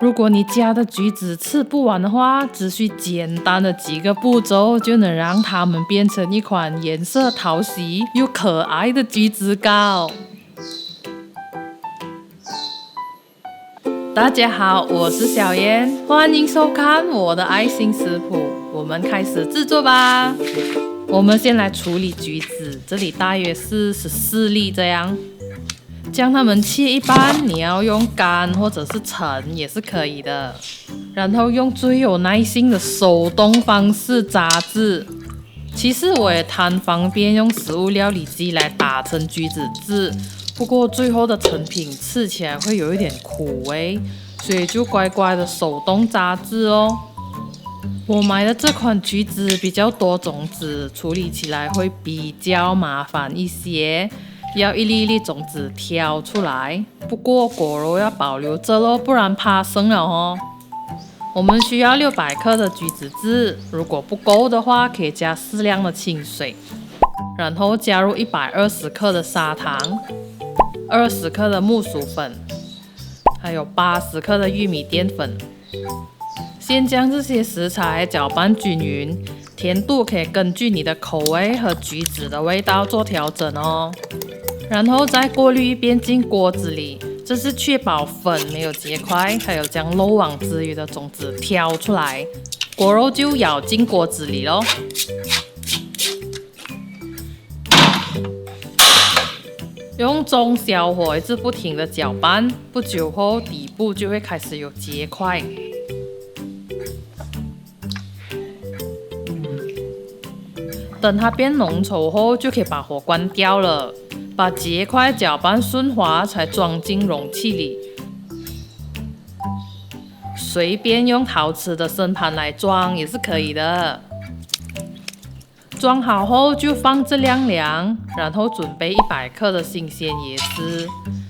如果你家的橘子吃不完的话，只需简单的几个步骤就能让它们变成一款颜色讨喜又可爱的橘子糕。大家好，我是小妍，欢迎收看我的爱心食谱。我们开始制作吧。我们先来处理橘子，这里大约是14粒这样。将它们切一半，你要用干或者是盛也是可以的。然后用最有耐心的手动方式炸制。其实我也贪方便用食物料理机来打成橘子汁，不过最后的成品吃起来会有一点苦味，所以就乖乖的手动炸制哦。我买的这款橘子比较多种子，处理起来会比较麻烦一些。要一粒一粒种子挑出来，不过果肉要保留着咯，不然怕生了哦。我们需要600克的橘子汁，如果不够的话，可以加适量的清水，然后加入120克的砂糖，20克的木薯粉，还有80克的玉米淀粉。先将这些食材搅拌均匀，甜度可以根据你的口味和橘子的味道做调整哦。然后再过滤一遍进锅子里，这是确保粉没有结块，还有将漏网之鱼的种子挑出来，果肉就舀进锅子里咯。用中小火一直不停的搅拌，不久后底部就会开始有结块。等它变浓稠后，就可以把火关掉了。把结块搅拌顺滑，才装进容器里。随便用陶瓷的生盘来装也是可以的。装好后就放置晾凉，然后准备100克的新鲜椰丝，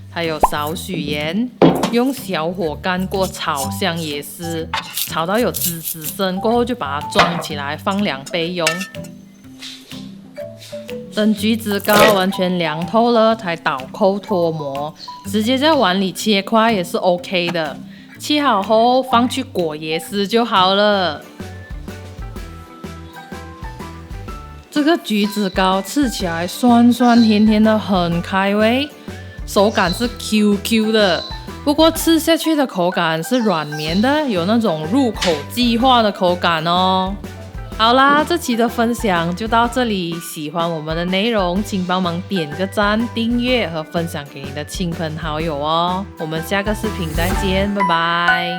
还有少许盐，用小火干锅炒香椰丝，炒到有滋滋声过后就把它装起来放凉备用。等橘子糕完全凉透了，才倒扣脱模，直接在碗里切块也是 OK 的。切好后放去裹椰丝就好了。这个橘子糕吃起来酸酸甜甜的，很开胃，手感是 QQ 的，不过吃下去的口感是软绵的，有那种入口即化的口感哦。好啦，这期的分享就到这里。喜欢我们的内容，请帮忙点个赞、订阅和分享给你的亲朋好友哦。我们下个视频再见，拜拜。